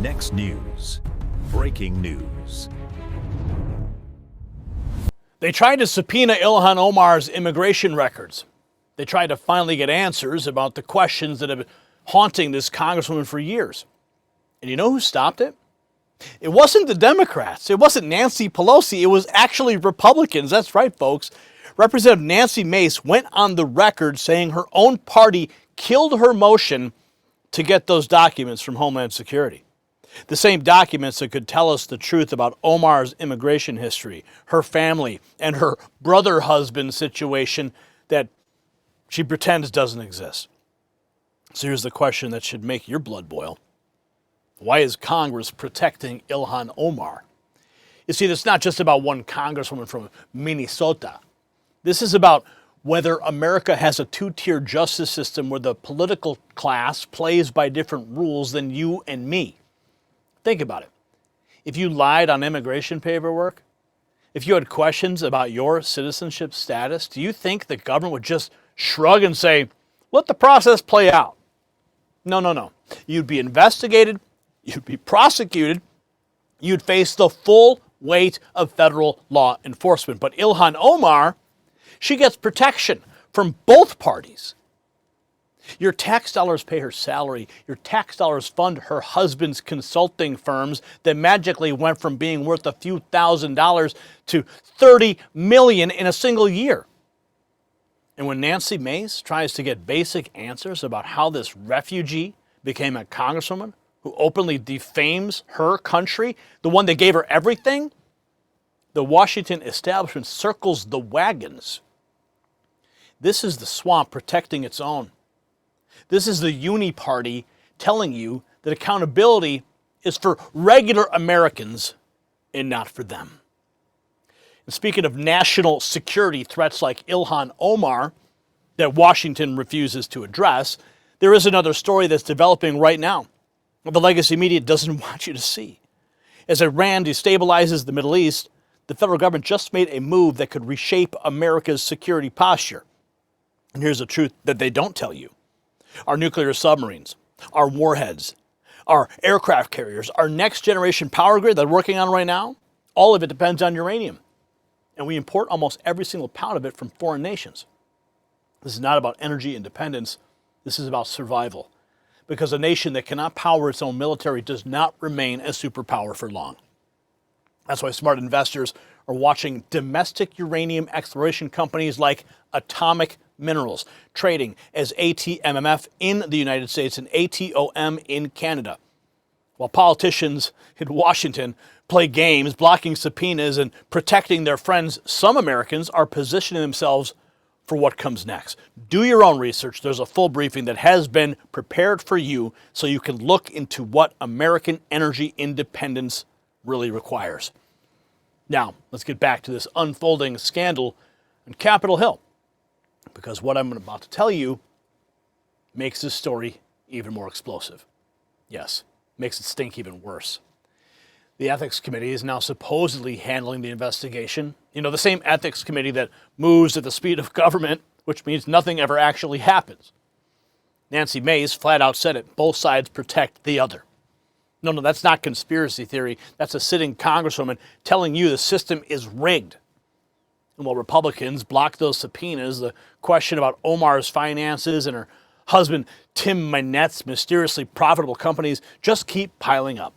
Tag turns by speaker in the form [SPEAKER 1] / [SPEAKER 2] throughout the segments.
[SPEAKER 1] Next news. Breaking news.
[SPEAKER 2] They tried to subpoena Ilhan Omar's immigration records. They tried to finally get answers about the questions that have been haunting this congresswoman for years. And you know who stopped it? It wasn't the Democrats. It wasn't Nancy Pelosi. It was actually Republicans. That's right, folks. Representative Nancy Mace went on the record saying her own party killed her motion to get those documents from Homeland Security. The same documents that could tell us the truth about Omar's immigration history, her family, and her brother-husband situation that she pretends doesn't exist. So here's the question that should make your blood boil. Why is Congress protecting Ilhan Omar? You see, it's not just about one congresswoman from Minnesota. This is about whether America has a two-tier justice system where the political class plays by different rules than you and me. Think about it. If you lied on immigration paperwork, if you had questions about your citizenship status, do you think the government would just shrug and say, let the process play out? No. You'd be investigated, you'd be prosecuted, you'd face the full weight of federal law enforcement. But Ilhan Omar, she gets protection from both parties. Your tax dollars pay her salary. Your tax dollars fund her husband's consulting firms that magically went from being worth a few $1,000s to $30 million in a single year. And when Nancy Mace tries to get basic answers about how this refugee became a congresswoman who openly defames her country, the one that gave her everything, the Washington establishment circles the wagons. This is the swamp protecting its own. This is the uni party telling you that accountability is for regular Americans and not for them. And speaking of national security threats like Ilhan Omar that Washington refuses to address, there is another story that's developing right now the legacy media doesn't want you to see. As Iran destabilizes the Middle East, the federal government just made a move that could reshape America's security posture. And here's the truth that they don't tell you. Our nuclear submarines, our warheads, our aircraft carriers, our next generation power grid that we're working on right now, all of it depends on uranium. And we import almost every single pound of it from foreign nations. This is not about energy independence. This is about survival. Because a nation that cannot power its own military does not remain a superpower for long. That's why smart investors are watching domestic uranium exploration companies like Atomic Minerals, trading as ATMMF in the United States and ATOM in Canada. While politicians in Washington play games, blocking subpoenas and protecting their friends, some Americans are positioning themselves for what comes next. Do your own research. There's a full briefing that has been prepared for you so you can look into what American energy independence really requires. Now, let's get back to this unfolding scandal on Capitol Hill, because what I'm about to tell you makes this story even more explosive. Yes, makes it stink even worse. The Ethics Committee is now supposedly handling the investigation. You know, the same Ethics Committee that moves at the speed of government, which means nothing ever actually happens. Nancy Mace flat out said it. Both sides protect the other. No, that's not conspiracy theory. That's a sitting congresswoman telling you the system is rigged. And while Republicans block those subpoenas, the question about Omar's finances and her husband Tim Mynette's mysteriously profitable companies just keep piling up.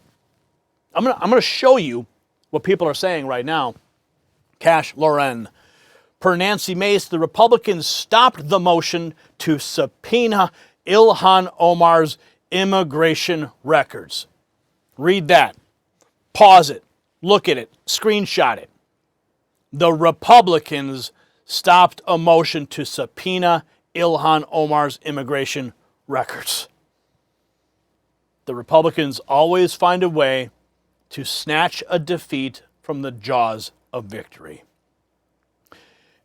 [SPEAKER 2] I'm going to show you what people are saying right now. Cash Loren. Per Nancy Mace, the Republicans stopped the motion to subpoena Ilhan Omar's immigration records. Read that. Pause it. Look at it. Screenshot it. The Republicans stopped a motion to subpoena Ilhan Omar's immigration records. The Republicans always find a way to snatch a defeat from the jaws of victory.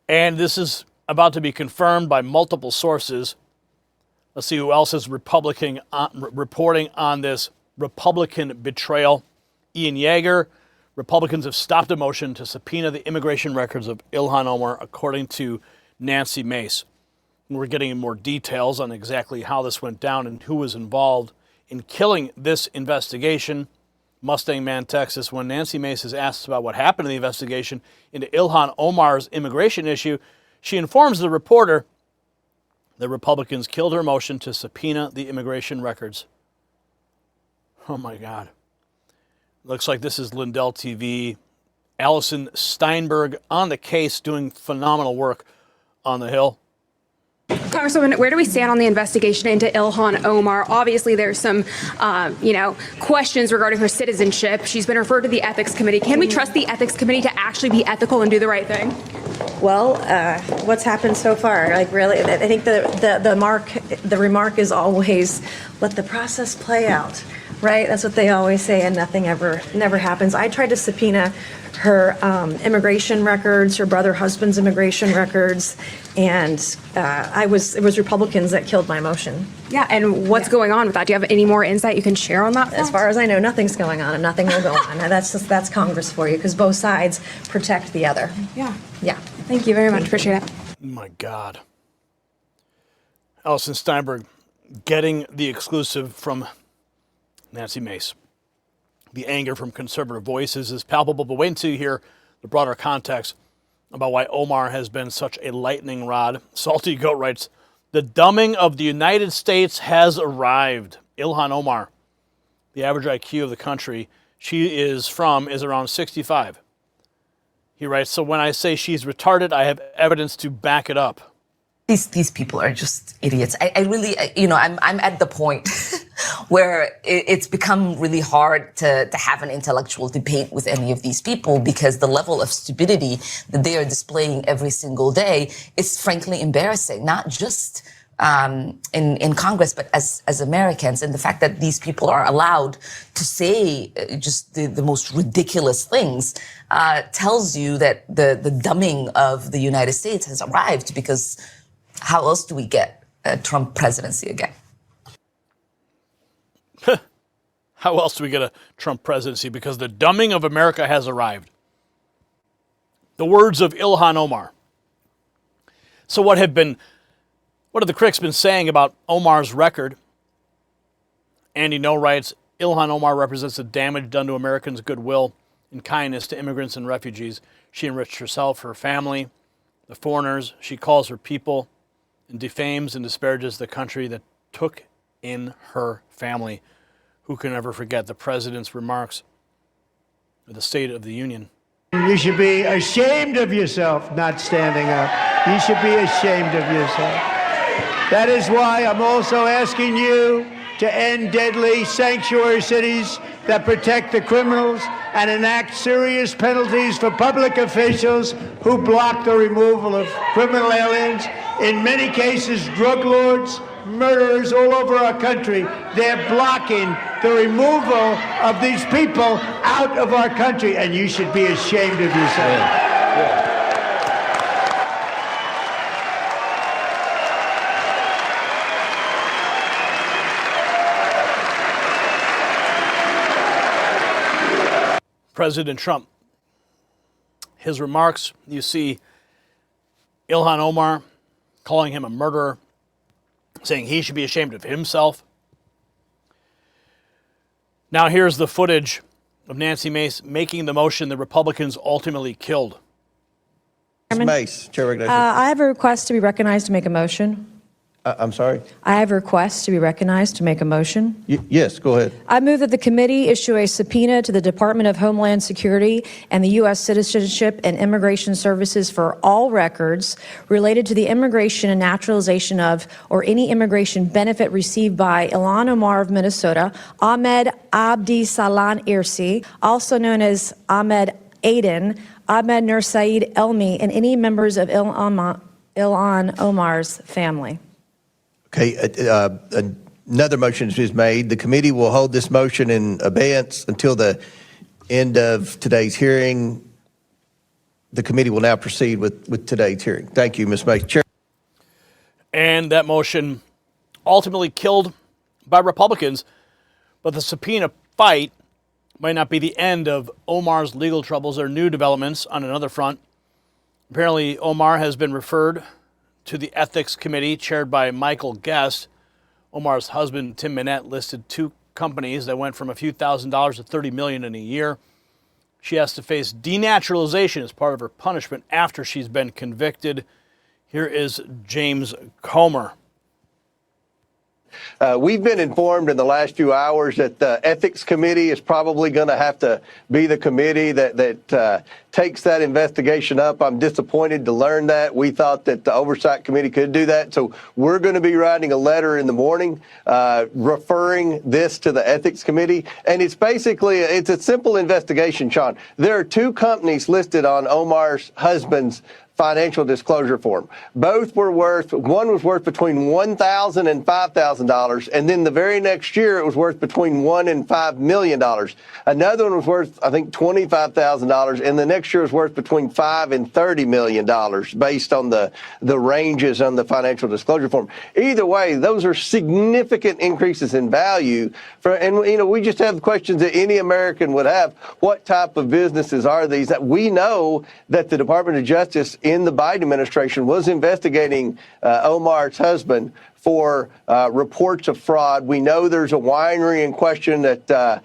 [SPEAKER 2] And this is about to be confirmed by multiple sources. Let's see who else is reporting on this Republican betrayal. Ian Yeager. Republicans have stopped a motion to subpoena the immigration records of Ilhan Omar, according to Nancy Mace. We're getting more details on exactly how this went down and who was involved in killing this investigation. Mustang Man, Texas, when Nancy Mace is asked about what happened in the investigation into Ilhan Omar's immigration issue, she informs the reporter that Republicans killed her motion to subpoena the immigration records. Oh my God. Looks like this is Lindell TV. Allison Steinberg on the case, doing phenomenal work on the Hill.
[SPEAKER 3] Congresswoman, where do we stand on the investigation into Ilhan Omar? Obviously, there's some, questions regarding her citizenship. She's been referred to the Ethics Committee. Can we trust the Ethics Committee to actually be ethical and do the right thing?
[SPEAKER 4] Well, what's happened so far? Like, really, I think the remark is always let the process play out, right? That's what they always say, and nothing never happens. I tried to subpoena her immigration records, her brother husband's immigration records, and it was Republicans that killed my motion.
[SPEAKER 3] Yeah, and what's going on with that? Do you have any more insight you can share on that front?
[SPEAKER 4] As far as I know, nothing's going on, and nothing will go on. And that's Congress for you, because both sides protect the other.
[SPEAKER 3] Yeah.
[SPEAKER 4] Yeah.
[SPEAKER 3] Thank you very much. Appreciate it.
[SPEAKER 2] My God. Allison Steinberg getting the exclusive from Nancy Mace. The anger from conservative voices is palpable, but wait until you hear the broader context about why Omar has been such a lightning rod. Salty Goat writes, the dumbing of the United States has arrived. Ilhan Omar, the average IQ of the country she is from is around 65. He writes, so when I say she's retarded, I have evidence to back it up.
[SPEAKER 5] These people are just idiots. I really, I'm at the point where it's become really hard to have an intellectual debate with any of these people, because the level of stupidity that they are displaying every single day is frankly embarrassing, not just in Congress, but as Americans. And the fact that these people are allowed to say just the most ridiculous things tells you that the dumbing of the United States has arrived, because how else do we get a Trump presidency again?
[SPEAKER 2] How else do we get a Trump presidency? Because the dumbing of America has arrived. The words of Ilhan Omar. So what have the critics been saying about Omar's record? Andy No writes, Ilhan Omar represents the damage done to Americans' goodwill and kindness to immigrants and refugees. She enriched herself, her family, the foreigners she calls her people, and defames and disparages the country that took in her family. Who can ever forget the president's remarks at the State of the Union?
[SPEAKER 6] You should be ashamed of yourself not standing up. You should be ashamed of yourself. That is why I'm also asking you to end deadly sanctuary cities that protect the criminals and enact serious penalties for public officials who block the removal of criminal aliens. In many cases, drug lords, murderers all over our country, they're blocking the removal of these people out of our country, and you should be ashamed of yourself.
[SPEAKER 2] President Trump, his remarks, you see Ilhan Omar calling him a murderer, saying he should be ashamed of himself. Now here's the footage of Nancy Mace making the motion the Republicans ultimately killed.
[SPEAKER 7] Ms. Mace, Chair recognizes.
[SPEAKER 4] I have a request to be recognized to make a motion.
[SPEAKER 7] I'm sorry?
[SPEAKER 4] I have a request to be recognized to make a motion.
[SPEAKER 7] Yes, go ahead.
[SPEAKER 4] I move that the committee issue a subpoena to the Department of Homeland Security and the U.S. Citizenship and Immigration Services for all records related to the immigration and naturalization of or any immigration benefit received by Ilhan Omar of Minnesota, Ahmed Abdi Salan Irsi, also known as Ahmed Aden, Ahmed Nur Saeed Elmi, and any members of Ilhan Omar's family.
[SPEAKER 7] Okay, another motion is made. The committee will hold this motion in abeyance until the end of today's hearing. The committee will now proceed with today's hearing. Thank you, Ms. Mace. Chair.
[SPEAKER 2] And that motion ultimately killed by Republicans, but the subpoena fight might not be the end of Omar's legal troubles. There are new developments on another front. Apparently, Omar has been referred to the Ethics Committee chaired by Michael Guest. Omar's husband, Tim Minette, listed 2 companies that went from a few $1,000s to $30 million in a year. She has to face denaturalization as part of her punishment after she's been convicted. Here is James Comer.
[SPEAKER 7] We've been informed in the last few hours that the Ethics Committee is probably going to have to be the committee that takes that investigation up. I'm disappointed to learn that. We thought that the Oversight Committee could do that. So we're going to be writing a letter in the morning referring this to the Ethics Committee. And it's basically, it's a simple investigation, Sean. There are two companies listed on Omar's husband's financial disclosure form. Both were worth, one was worth between $1,000 and $5,000, and then the very next year it was worth between $1 and $5 million. Another one was worth, I think, $25,000, and the next year was worth between $5 and $30 million, based on the ranges on the financial disclosure form. Either way, those are significant increases in value. And we just have questions that any American would have. What type of businesses are these? That we know that the Department of Justice in the Biden administration was investigating Omar's husband for reports of fraud. We know there's a winery in question that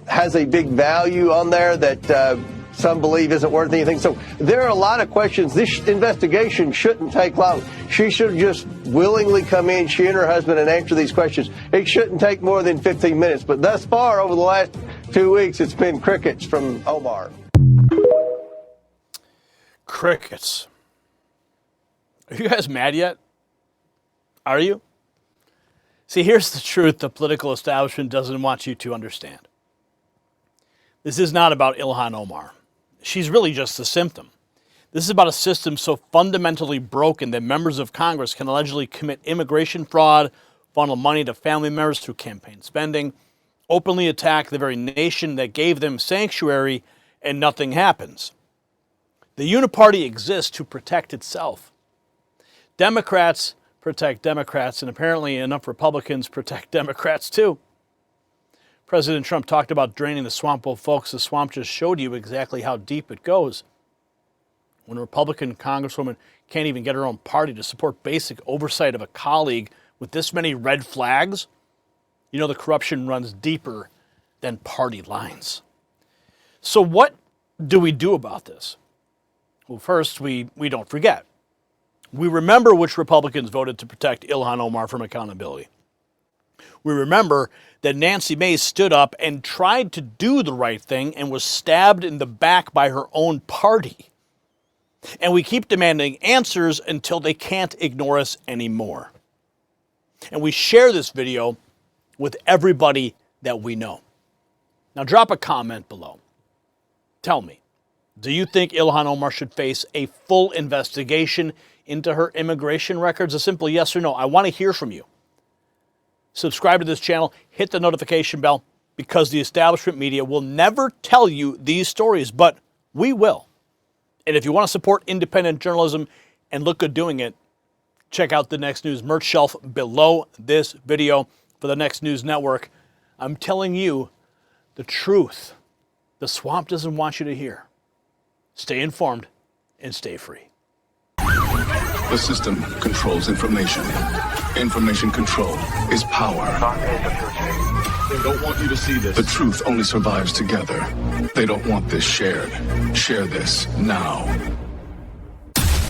[SPEAKER 7] has a big value on there that some believe isn't worth anything. So there are a lot of questions. This investigation shouldn't take long. She should just willingly come in, she and her husband, and answer these questions. It shouldn't take more than 15 minutes. But thus far, over the last 2 weeks, it's been crickets from Omar.
[SPEAKER 2] Crickets. Are you guys mad yet? Are you? See, here's the truth the political establishment doesn't want you to understand. This is not about Ilhan Omar. She's really just a symptom. This is about a system so fundamentally broken that members of Congress can allegedly commit immigration fraud, funnel money to family members through campaign spending, openly attack the very nation that gave them sanctuary, and nothing happens. The uniparty exists to protect itself. Democrats protect Democrats, and apparently enough Republicans protect Democrats too. President Trump talked about draining the swamp. Well, folks, the swamp just showed you exactly how deep it goes. When a Republican congresswoman can't even get her own party to support basic oversight of a colleague with this many red flags, you know the corruption runs deeper than party lines. So what do we do about this? Well, first, we don't forget. We remember which Republicans voted to protect Ilhan Omar from accountability. We remember that Nancy Mace stood up and tried to do the right thing and was stabbed in the back by her own party. And we keep demanding answers until they can't ignore us anymore. And we share this video with everybody that we know. Now drop a comment below. Tell me, do you think Ilhan Omar should face a full investigation into her immigration records? A simple yes or no. I want to hear from you. Subscribe to this channel, hit the notification bell, because the establishment media will never tell you these stories, but we will. And if you want to support independent journalism and look good doing it, check out the Next News merch shelf below this video for the Next News Network. I'm telling you the truth the swamp doesn't want you to hear. Stay informed and stay free.
[SPEAKER 8] The system controls information. Information control is power. They don't want you to see this. The truth only survives together. They don't want this shared. Share this now.